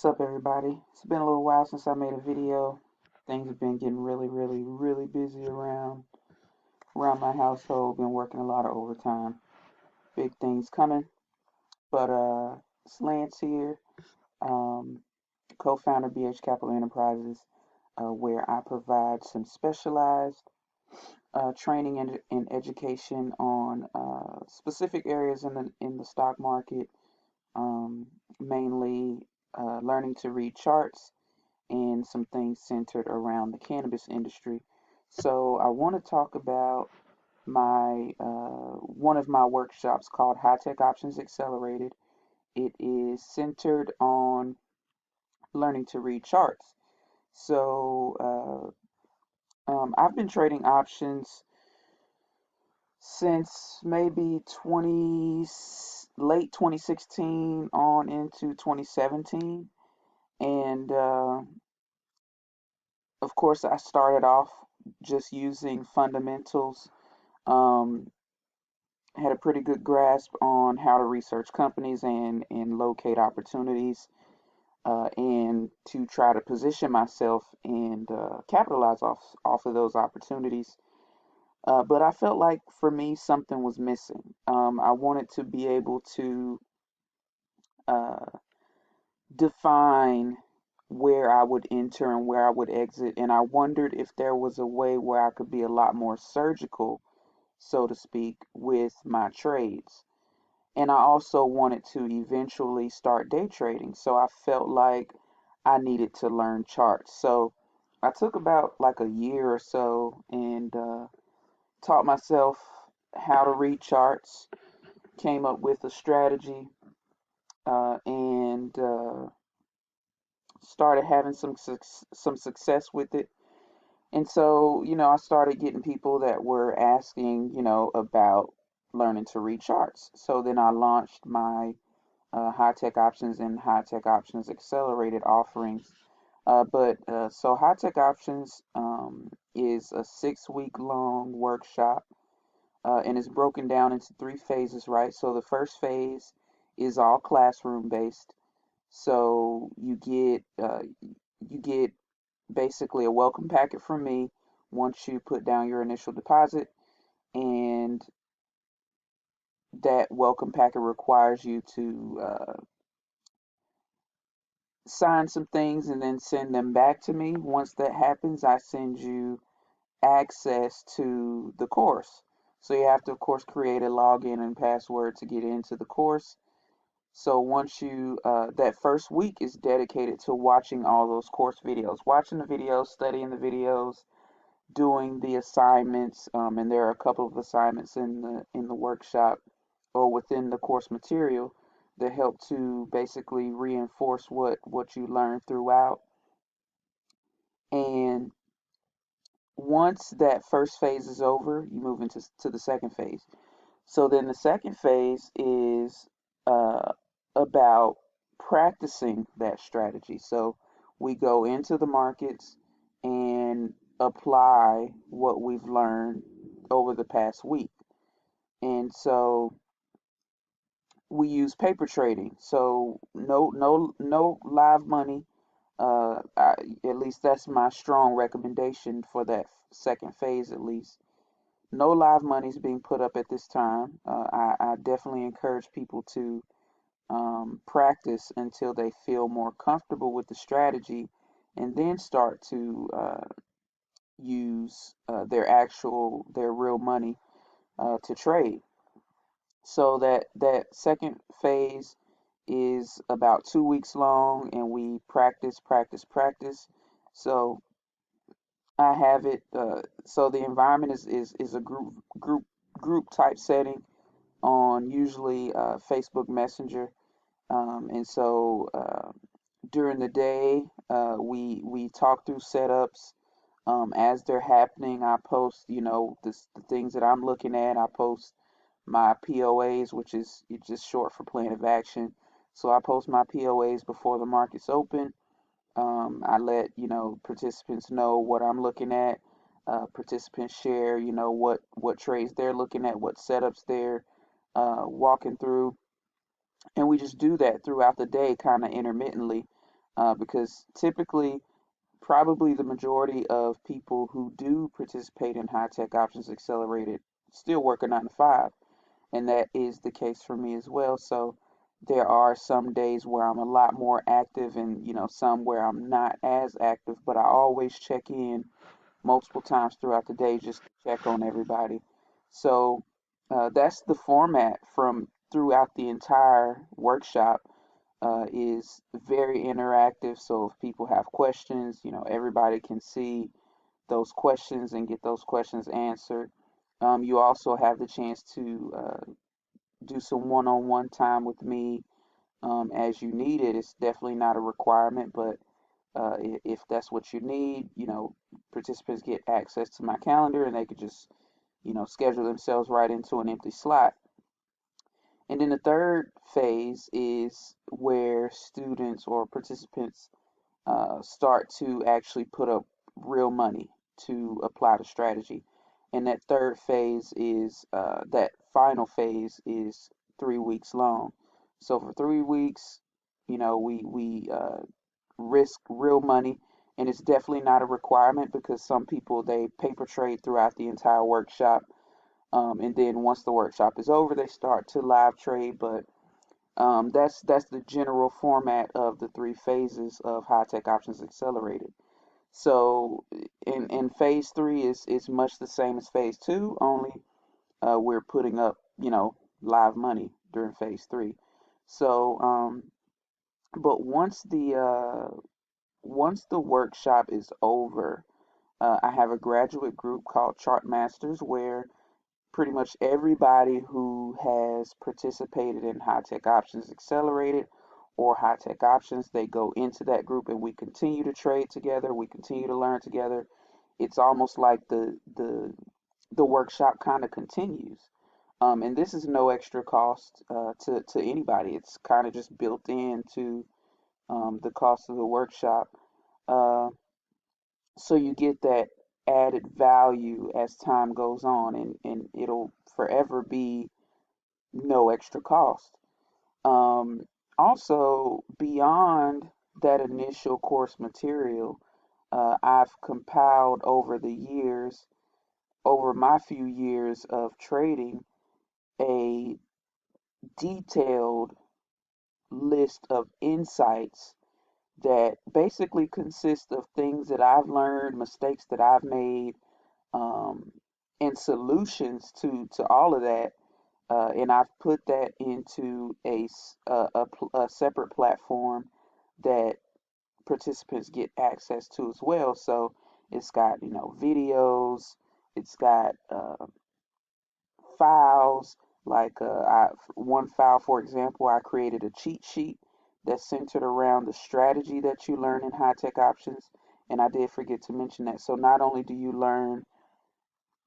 What's up, everybody? It's been a little while since I made a video. Things have been getting really busy around my household. Been working a lot of overtime. Big things coming. But it's Lance here, um, co-founder BH Capital Enterprises, where I provide some specialized training and education on specific areas in the stock market, um, mainly learning to read charts and some things centered around the cannabis industry. So I want to talk about my one of my workshops called High Tech Options Accelerated. It is centered on learning to read charts. So I've been trading options since maybe 20 late 2016 on into 2017, and of course I started off just using fundamentals. um, had a pretty good grasp on how to research companies and locate opportunities, and to try to position myself and capitalize off of those opportunities. But I felt like for me something was missing. I wanted to be able to uh, define where I would enter and where I would exit, and I wondered if there was a way where I could be a lot more surgical, so to speak, with my trades. And I also wanted to eventually start day trading. So I felt like I needed to learn charts. So I took about like a year or so and taught myself how to read charts, came up with a strategy, and started having some success with it. And so, I started getting people that were asking, about learning to read charts. So then I launched my High Tech Options and High Tech Options Accelerated offerings. So High Tech Options is a 6 week long workshop, and it's broken down into three phases, right? So the first phase is all classroom based. So you get basically a welcome packet from me once you put down your initial deposit, and that welcome packet requires you to sign some things and then send them back to me. Once that happens, I send you access to the course. So you have to, of course, create a login and password to get into the course. So once that first week is dedicated to watching all those course videos, watching the videos, studying the videos, doing the assignments, and there are a couple of assignments in the workshop or within the course material that help to basically reinforce what you learned throughout. And once that first phase is over, you move into the second phase. So then the second phase is uh, about practicing that strategy. So we go into the markets and apply what we've learned over the past week. And so we use paper trading. So no live money. At least that's my strong recommendation for that second phase, at least. No live money is being put up at this time. I definitely encourage people to practice until they feel more comfortable with the strategy, and then start to use their real money to trade. So that second phase is about 2 weeks long, and we practice. So I have it. So the environment is a group type setting on usually Facebook Messenger. And so during the day, we talk through setups as they're happening. I post, the things that I'm looking at. I post my POAs, which is just short for plan of action. So I post my POAs before the markets open. I let participants know what I'm looking at. Participants share, what trades they're looking at, what setups they're walking through, and we just do that throughout the day, kind of intermittently. because typically, probably the majority of people who do participate in High Tech Options Accelerated still work a 9 to 5, and that is the case for me as well. So there are some days where I'm a lot more active, and some where I'm not as active, but I always check in multiple times throughout the day just to check on everybody. So that's the format from throughout the entire workshop. Is very interactive. So if people have questions, everybody can see those questions and get those questions answered. You also have the chance to do some one-on-one time with me as you need it. It's definitely not a requirement, but if that's what you need, participants get access to my calendar and they could just, schedule themselves right into an empty slot. And then the third phase is where students or participants start to actually put up real money to apply the strategy. And that third phase is that final phase is 3 weeks long. So for 3 weeks, we risk real money, and it's definitely not a requirement because some people they paper trade throughout the entire workshop, and then once the workshop is over, they start to live trade. But that's the general format of the 3 phases of High Tech Options Accelerated. So in phase 3 is much the same as phase 2, only we're putting up live money during phase 3. So but once the workshop is over, I have a graduate group called Chart Masters where pretty much everybody who has participated in High Tech Options Accelerated or High Tech Options, they go into that group and we continue to trade together, we continue to learn together. It's almost like the workshop kind of continues. And this is no extra cost to anybody. It's kind of just built into the cost of the workshop. Uh, so you get that added value as time goes on, and it'll forever be no extra cost. Um, Also, beyond that initial course material, I've compiled over my few years of trading, a detailed list of insights that basically consist of things that I've learned, mistakes that I've made, um, and solutions to all of that. And I've put that into a separate platform that participants get access to as well. So it's got videos, it's got files. Like one file, for example, I created a cheat sheet that's centered around the strategy that you learn in High Tech Options. And I did forget to mention that. So not only do you learn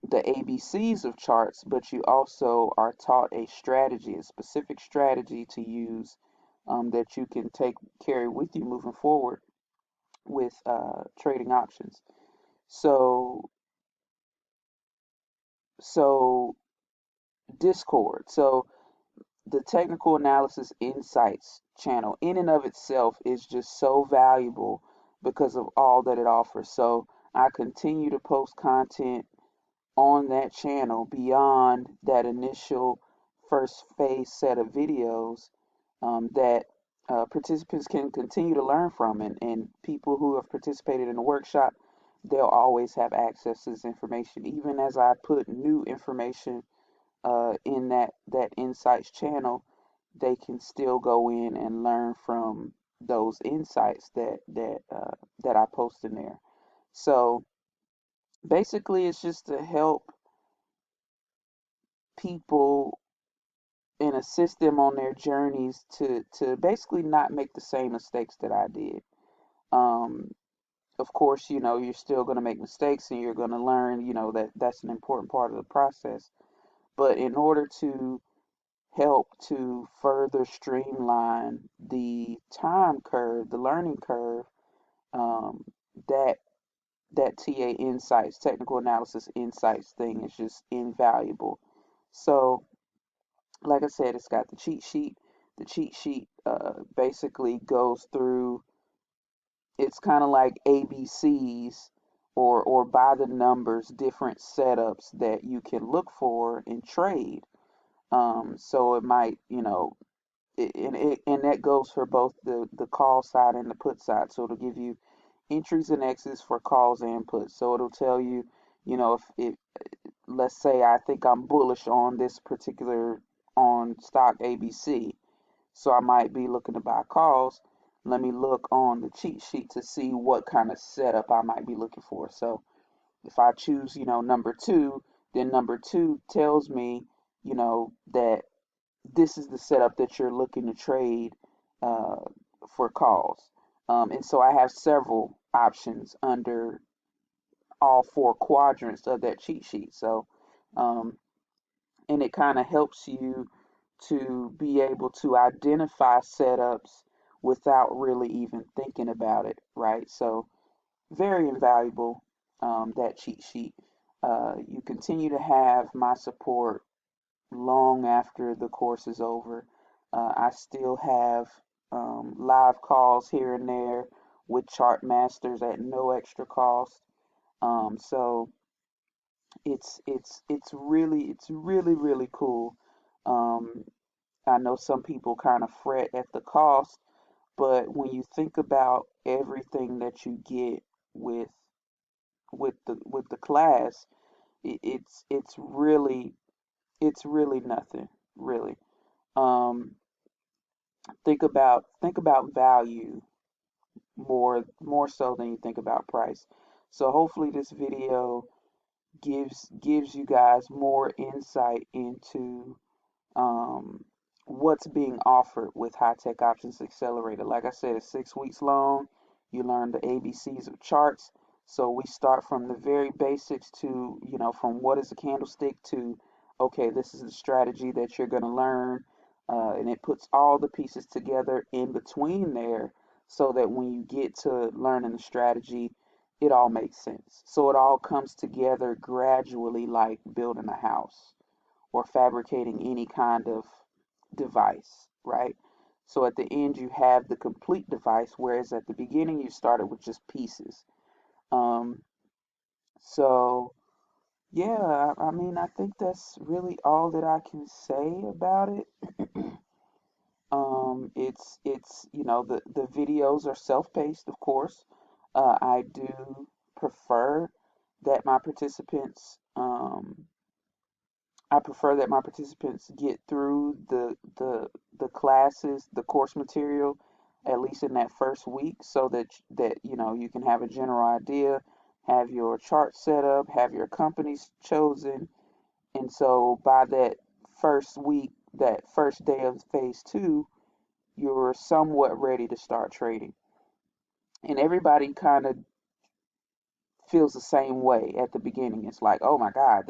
the ABCs of charts, but you also are taught a strategy, a specific strategy to use, that you can carry with you moving forward with trading options. So, so Discord. So the Technical Analysis Insights channel in and of itself is just so valuable because of all that it offers. So I continue to post content on that channel beyond that initial first phase set of videos, that participants can continue to learn from. And people who have participated in the workshop, they'll always have access to this information. Even as I put new information in that insights channel, they can still go in and learn from those insights that I post in there. So basically, it's just to help people and assist them on their journeys to basically not make the same mistakes that I did. Um, of course, you're still going to make mistakes and you're going to learn, that's an important part of the process. But in order to help to further streamline the time curve, the learning curve, um, that that TA Insights, Technical Analysis Insights thing is just invaluable. So like I said, it's got the cheat sheet. The cheat sheet basically goes through it's kind of like ABCs, or by the numbers, different setups that you can look for and trade. So it might, and that goes for both the call side and the put side. So it'll give you entries and exits for calls and puts. So it'll tell you, if let's say I think I'm bullish on this particular on stock ABC, so I might be looking to buy calls. Let me look on the cheat sheet to see what kind of setup I might be looking for. So if I choose, number two, then number two tells me, that this is the setup that you're looking to trade uh, for calls. And so I have several options under all four quadrants of that cheat sheet. So, um, and it kind of helps you to be able to identify setups without really even thinking about it, right? So, very invaluable, that cheat sheet. You continue to have my support long after the course is over. I still have live calls here and there with chart masters at no extra cost. So it's really cool. Um, I know some people kind of fret at the cost, but when you think about everything that you get with with the class, it's really nothing, really. Um, think about value more so than you think about price. So hopefully this video gives you guys more insight into um, what's being offered with High Tech Options Accelerator. Like I said, it's 6 weeks long. You learn the ABCs of charts. So we start from the very basics to, from what is a candlestick to, okay, this is the strategy that you're going to learn. And it puts all the pieces together in between there so that when you get to learning the strategy, it all makes sense. So it all comes together gradually, like building a house or fabricating any kind of device, right? So at the end, you have the complete device, whereas at the beginning, you started with just pieces. Um, so, yeah, I mean, I think that's really all that I can say about it. It's the videos are self-paced, of course. I do prefer that my participants get through the classes, the course material, at least in that first week, so that you can have a general idea, have your chart set up, have your companies chosen, and so by that first week, that first day of phase two, you're somewhat ready to start trading. And everybody kind of feels the same way at the beginning. It's like, oh my God,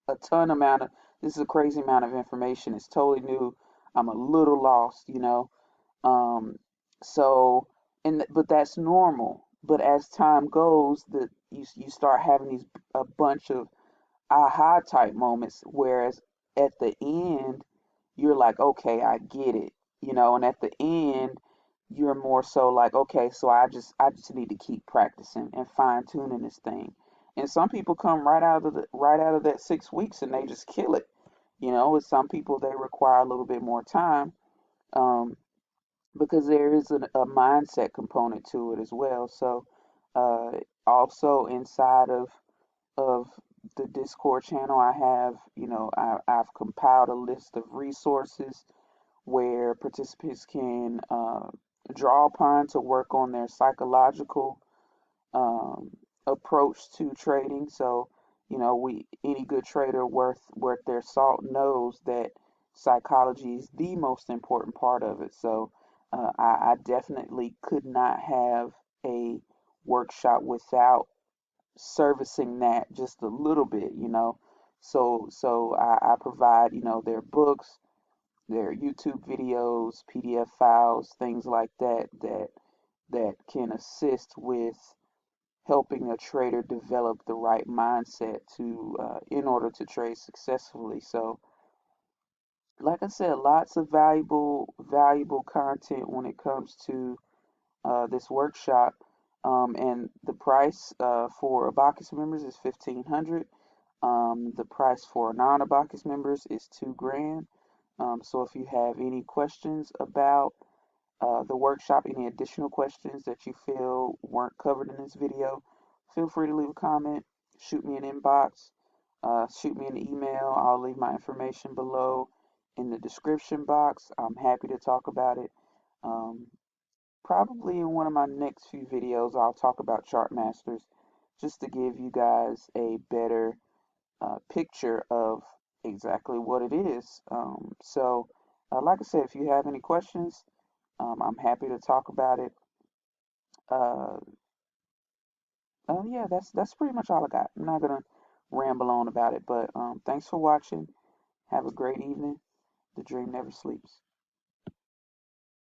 a ton amount of this is a crazy amount of information. It's totally new. I'm a little lost. Um, so but that's normal. But as time goes, you start having these a bunch of aha type moments, whereas at the end you're like, okay, I get it. And at the end you're more so like, okay, so I just need to keep practicing and fine tuning this thing. And some people come right out of that 6 weeks and they just kill it. With some people they require a little bit more time, um, because there is a mindset component to it as well. So uh, also inside of the Discord channel, I have, I've compiled a list of resources where participants can draw upon to work on their psychological um, approach to trading. So, any good trader worth their salt knows that psychology is the most important part of it. So, I definitely could not have a workshop without servicing that just a little bit. So I provide, their books, their YouTube videos, PDF files, things like that can assist with helping a trader develop the right mindset to in order to trade successfully. So, like I said, lots of valuable content when it comes to this workshop. And the price for Abacus members is 1,500. The price for non-Abacus members is 2 grand. So if you have any questions about the workshop, any additional questions that you feel weren't covered in this video, feel free to leave a comment, shoot me an inbox, shoot me an email. I'll leave my information below in the description box. I'm happy to talk about it. Um, Probably in one of my next few videos, I'll talk about Chartmasters just to give you guys a better picture of exactly what it is. Like I said, if you have any questions, I'm happy to talk about it. Uh, yeah, that's pretty much all I got. I'm not gonna ramble on about it, but thanks for watching. Have a great evening. The dream never sleeps.